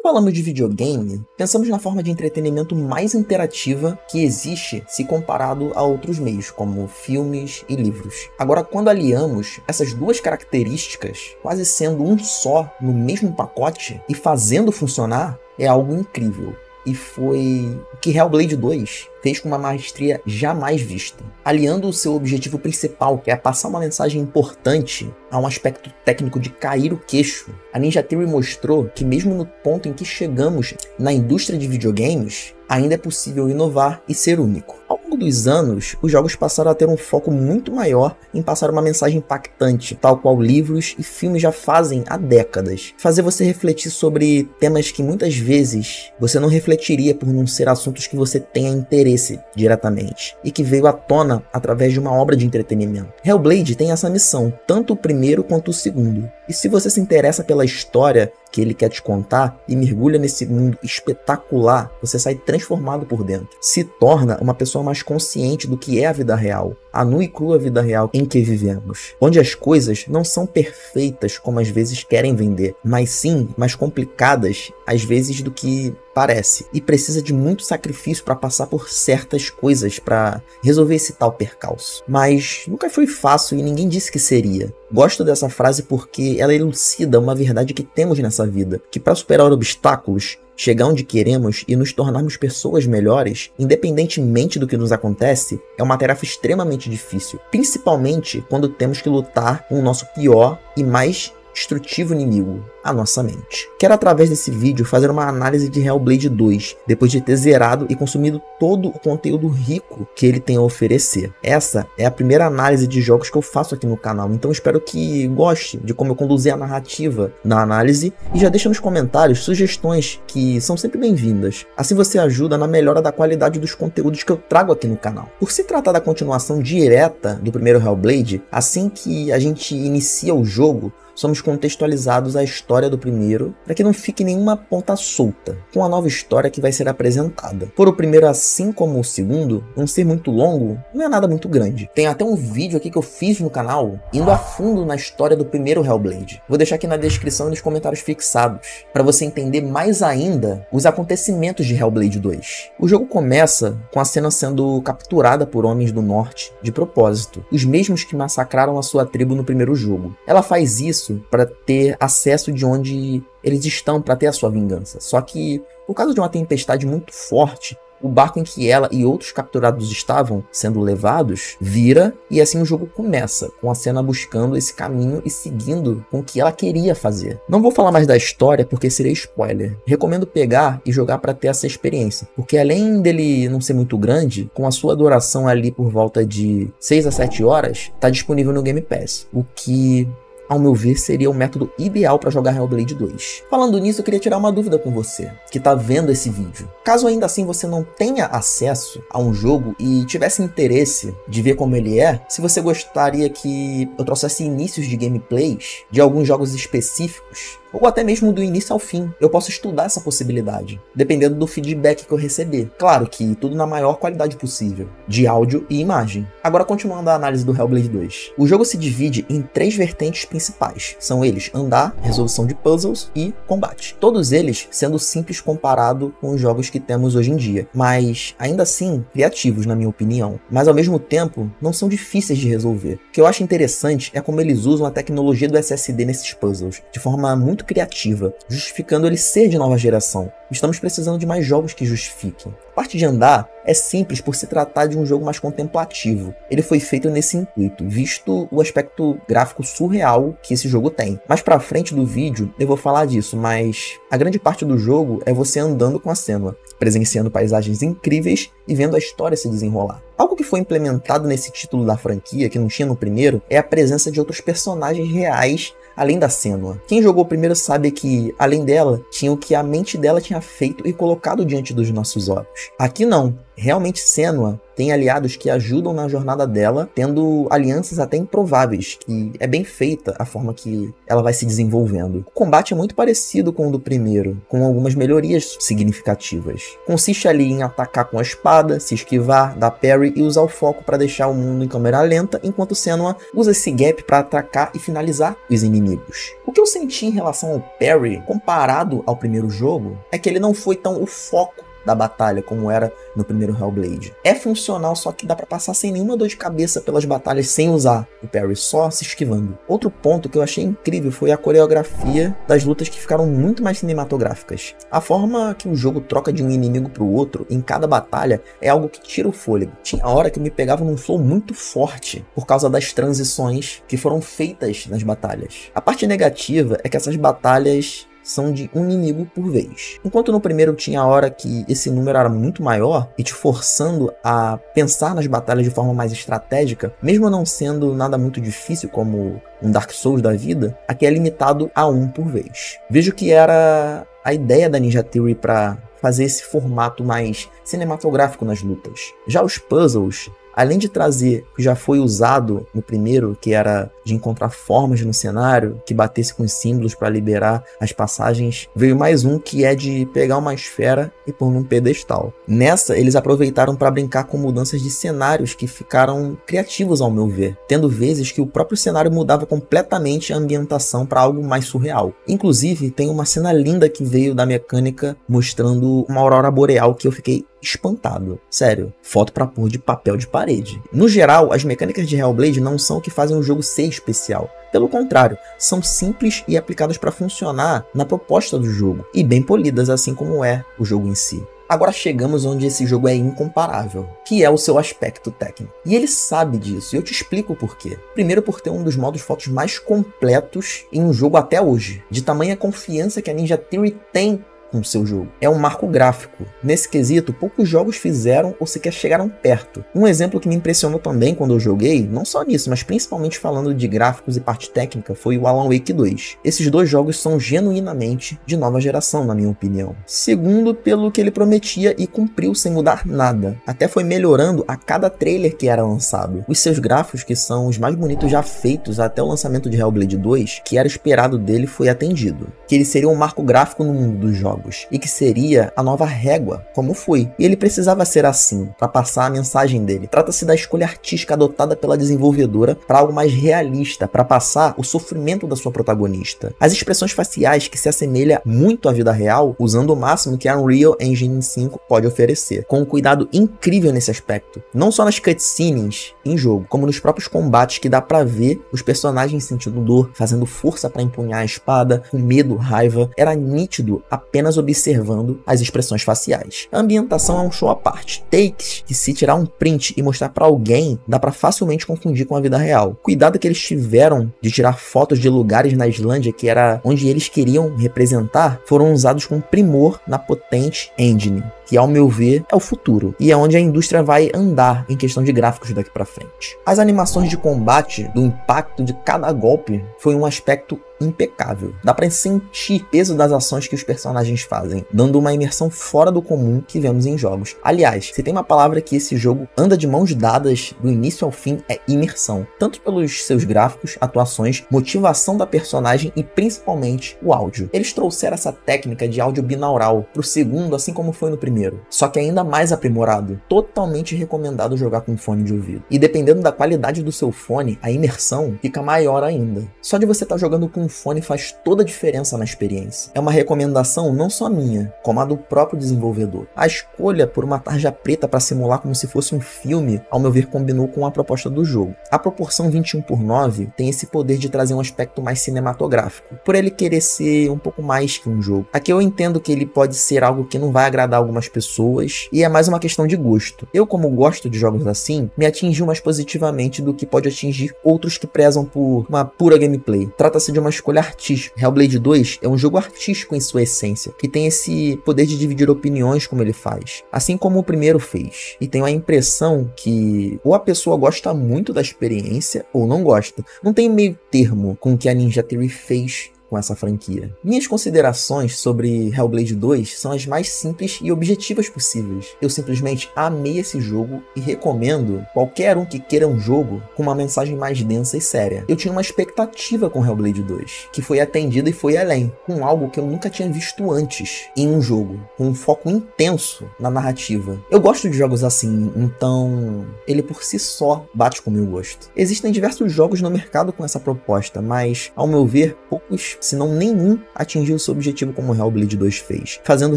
falamos de videogame, pensamos na forma de entretenimento mais interativa que existe se comparado a outros meios, como filmes e livros. Agora, quando aliamos essas duas características, quase sendo um só no mesmo pacote e fazendo funcionar, é algo incrível. E foi o que Hellblade 2 fez com uma maestria jamais vista. Aliando o seu objetivo principal, que é passar uma mensagem importante, a um aspecto técnico de cair o queixo, a Ninja Theory mostrou que mesmo no ponto em que chegamos na indústria de videogames, ainda é possível inovar e ser único. Ao longo dos anos, os jogos passaram a ter um foco muito maior em passar uma mensagem impactante, tal qual livros e filmes já fazem há décadas. Fazer você refletir sobre temas que muitas vezes você não refletiria por não ser assuntos que você tenha interesse diretamente, e que veio à tona através de uma obra de entretenimento. Hellblade tem essa missão, tanto o primeiro quanto o segundo. E se você se interessa pela história que ele quer te contar e mergulha nesse mundo espetacular, você sai transformado por dentro. Se torna uma pessoa mais consciente do que é a vida real, a nua e crua vida real em que vivemos, onde as coisas não são perfeitas como às vezes querem vender, mas sim mais complicadas às vezes do que parece, e precisa de muito sacrifício para passar por certas coisas para resolver esse tal percalço. Mas nunca foi fácil e ninguém disse que seria. Gosto dessa frase porque ela elucida uma verdade que temos nessa vida, que para superar obstáculos, chegar onde queremos e nos tornarmos pessoas melhores, independentemente do que nos acontece, é uma tarefa extremamente difícil, principalmente quando temos que lutar com o nosso pior e mais destrutivo inimigo, a nossa mente. Quero, através desse vídeo, fazer uma análise de Hellblade 2, depois de ter zerado e consumido todo o conteúdo rico que ele tem a oferecer. Essa é a primeira análise de jogos que eu faço aqui no canal, então espero que goste de como eu conduzi a narrativa na análise, e já deixa nos comentários sugestões que são sempre bem-vindas. Assim você ajuda na melhora da qualidade dos conteúdos que eu trago aqui no canal. Por se tratar da continuação direta do primeiro Hellblade, assim que a gente inicia o jogo, somos contextualizados à história do primeiro, para que não fique nenhuma ponta solta, com a nova história que vai ser apresentada. Por o primeiro, assim como o segundo, não ser muito longo, não é nada muito grande. Tem até um vídeo aqui que eu fiz no canal, indo a fundo na história do primeiro Hellblade. Vou deixar aqui na descrição e nos comentários fixados, para você entender mais ainda os acontecimentos de Hellblade 2. O jogo começa com a cena sendo capturada por homens do norte, de propósito, os mesmos que massacraram a sua tribo no primeiro jogo. Ela faz isso para ter acesso de onde eles estão, para ter a sua vingança. Só que, por causa de uma tempestade muito forte, o barco em que ela e outros capturados estavam sendo levados vira, e assim o jogo começa, com a cena buscando esse caminho e seguindo com o que ela queria fazer. Não vou falar mais da história porque seria spoiler. Recomendo pegar e jogar para ter essa experiência, porque além dele não ser muito grande, com a sua duração ali por volta de 6 a 7 horas, está disponível no Game Pass, o que, ao meu ver, seria o método ideal para jogar Hellblade 2. Falando nisso, eu queria tirar uma dúvida com você, que está vendo esse vídeo. Caso ainda assim você não tenha acesso a um jogo e tivesse interesse de ver como ele é, se você gostaria que eu trouxesse inícios de gameplays de alguns jogos específicos, ou até mesmo do início ao fim, eu posso estudar essa possibilidade, dependendo do feedback que eu receber. Claro que tudo na maior qualidade possível, de áudio e imagem. Agora, continuando a análise do Hellblade 2. O jogo se divide em 3 vertentes principais. São eles: andar, resolução de puzzles e combate. Todos eles sendo simples comparado com os jogos que temos hoje em dia, mas ainda assim criativos, na minha opinião. Mas ao mesmo tempo, não são difíceis de resolver. O que eu acho interessante é como eles usam a tecnologia do SSD nesses puzzles, de forma muito criativa, justificando ele ser de nova geração. Estamos precisando de mais jogos que justifiquem. A parte de andar é simples por se tratar de um jogo mais contemplativo. Ele foi feito nesse intuito, visto o aspecto gráfico surreal que esse jogo tem. Mais pra frente do vídeo eu vou falar disso, mas a grande parte do jogo é você andando com a Senua, presenciando paisagens incríveis e vendo a história se desenrolar. Algo que foi implementado nesse título da franquia, que não tinha no primeiro, é a presença de outros personagens reais além da Senua. Quem jogou o primeiro sabe que, além dela, tinha o que a mente dela tinha feito e colocado diante dos nossos olhos. Aqui não. Realmente Senua tem aliados que ajudam na jornada dela, tendo alianças até improváveis, que é bem feita a forma que ela vai se desenvolvendo. O combate é muito parecido com o do primeiro, com algumas melhorias significativas. Consiste ali em atacar com a espada, se esquivar, dar parry e usar o foco para deixar o mundo em câmera lenta, enquanto Senua usa esse gap para atacar e finalizar os inimigos. O que eu senti em relação ao parry, comparado ao primeiro jogo, é que ele não foi tão o foco da batalha como era no primeiro Hellblade. É funcional, só que dá pra passar sem nenhuma dor de cabeça pelas batalhas sem usar o parry, só se esquivando. Outro ponto que eu achei incrível foi a coreografia das lutas, que ficaram muito mais cinematográficas. A forma que o jogo troca de um inimigo pro outro em cada batalha é algo que tira o fôlego. Tinha hora que eu me pegava num flow muito forte por causa das transições que foram feitas nas batalhas. A parte negativa é que essas batalhas são de um inimigo por vez. Enquanto no primeiro tinha a hora que esse número era muito maior e te forçando a pensar nas batalhas de forma mais estratégica, mesmo não sendo nada muito difícil como um Dark Souls da vida, aqui é limitado a um por vez. Vejo que era a ideia da Ninja Theory para fazer esse formato mais cinematográfico nas lutas. Já os puzzles, além de trazer o que já foi usado no primeiro, que era de encontrar formas no cenário que batesse com os símbolos para liberar as passagens, veio mais um que é de pegar uma esfera e pôr num pedestal. Nessa, eles aproveitaram para brincar com mudanças de cenários que ficaram criativos ao meu ver, tendo vezes que o próprio cenário mudava completamente a ambientação para algo mais surreal. Inclusive, tem uma cena linda que veio da mecânica mostrando uma aurora boreal que eu fiquei espantado. Sério, foto pra pôr de papel de parede. No geral, as mecânicas de Hellblade não são o que fazem o jogo ser especial. Pelo contrário, são simples e aplicadas para funcionar na proposta do jogo, e bem polidas, assim como é o jogo em si. Agora chegamos onde esse jogo é incomparável, que é o seu aspecto técnico. E ele sabe disso, e eu te explico o porquê. Primeiro, por ter um dos modos fotos mais completos em um jogo até hoje, de tamanha confiança que a Ninja Theory tem com seu jogo. É um marco gráfico. Nesse quesito, poucos jogos fizeram ou sequer chegaram perto. Um exemplo que me impressionou também quando eu joguei, não só nisso, mas principalmente falando de gráficos e parte técnica, foi o Alan Wake 2. Esses dois jogos são genuinamente de nova geração, na minha opinião. Segundo, pelo que ele prometia e cumpriu sem mudar nada. Até foi melhorando a cada trailer que era lançado. Os seus gráficos, que são os mais bonitos já feitos até o lançamento de Hellblade 2, que era esperado dele, foi atendido. Que ele seria um marco gráfico no mundo dos jogos, e que seria a nova régua, como foi. E ele precisava ser assim, para passar a mensagem dele. Trata-se da escolha artística adotada pela desenvolvedora para algo mais realista, para passar o sofrimento da sua protagonista. As expressões faciais que se assemelham muito à vida real, usando o máximo que a Unreal Engine 5 pode oferecer, com um cuidado incrível nesse aspecto. Não só nas cutscenes em jogo, como nos próprios combates, que dá para ver os personagens sentindo dor, fazendo força para empunhar a espada, com medo, raiva. Era nítido apenas observando as expressões faciais. A ambientação é um show à parte. Takes que, se tirar um print e mostrar pra alguém, dá pra facilmente confundir com a vida real. Cuidado que eles tiveram de tirar fotos de lugares na Islândia que era onde eles queriam representar, foram usados com primor na potente engine, que, ao meu ver, é o futuro, e é onde a indústria vai andar em questão de gráficos daqui pra frente. As animações de combate, do impacto de cada golpe, foi um aspecto impecável. Dá pra sentir o peso das ações que os personagens fazem, dando uma imersão fora do comum que vemos em jogos. Aliás, se tem uma palavra que esse jogo anda de mãos dadas do início ao fim, é imersão. Tanto pelos seus gráficos, atuações, motivação da personagem e principalmente o áudio. Eles trouxeram essa técnica de áudio binaural pro segundo, assim como foi no primeiro, só que ainda mais aprimorado. Totalmente recomendado jogar com fone de ouvido. E dependendo da qualidade do seu fone, a imersão fica maior ainda. Só de você estar jogando com um fone faz toda a diferença na experiência. É uma recomendação não só minha, como a do próprio desenvolvedor. A escolha por uma tarja preta para simular como se fosse um filme, ao meu ver, combinou com a proposta do jogo. A proporção 21:9 tem esse poder de trazer um aspecto mais cinematográfico, por ele querer ser um pouco mais que um jogo. Aqui eu entendo que ele pode ser algo que não vai agradar algumas pessoas, e é mais uma questão de gosto. Eu, como gosto de jogos assim, me atingiu mais positivamente do que pode atingir outros que prezam por uma pura gameplay. Trata-se de uma escolha artística. Hellblade 2 é um jogo artístico em sua essência, que tem esse poder de dividir opiniões como ele faz, assim como o primeiro fez. E tenho a impressão que ou a pessoa gosta muito da experiência ou não gosta. Não tem meio termo com o que a Ninja Theory fez com com essa franquia. Minhas considerações sobre Hellblade 2 são as mais simples e objetivas possíveis. Eu simplesmente amei esse jogo e recomendo qualquer um que queira um jogo com uma mensagem mais densa e séria. Eu tinha uma expectativa com Hellblade 2, que foi atendida e foi além, com algo que eu nunca tinha visto antes em um jogo, com um foco intenso na narrativa. Eu gosto de jogos assim, então ele por si só bate com o meu gosto. Existem diversos jogos no mercado com essa proposta, mas, ao meu ver, poucos, se não nenhum, atingiu seu objetivo como Hellblade 2 fez, fazendo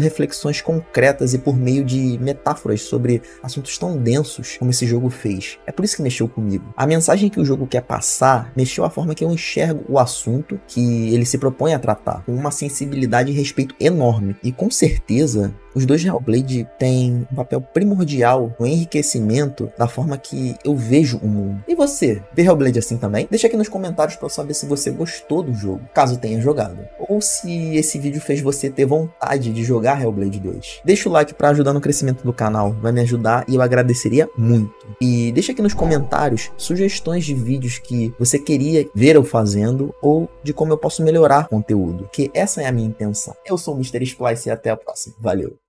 reflexões concretas e por meio de metáforas sobre assuntos tão densos como esse jogo fez. É por isso que mexeu comigo. A mensagem que o jogo quer passar mexeu a forma que eu enxergo o assunto que ele se propõe a tratar, com uma sensibilidade e respeito enorme. E com certeza, os dois Hellblade têm um papel primordial no enriquecimento da forma que eu vejo o mundo. E você, vê Hellblade assim também? Deixa aqui nos comentários para eu saber se você gostou do jogo, caso tenha jogado. Ou se esse vídeo fez você ter vontade de jogar Hellblade 2. Deixa o like para ajudar no crescimento do canal, vai me ajudar e eu agradeceria muito. E deixa aqui nos comentários sugestões de vídeos que você queria ver eu fazendo ou de como eu posso melhorar o conteúdo, que essa é a minha intenção. Eu sou o Mr. Splice e até a próxima. Valeu!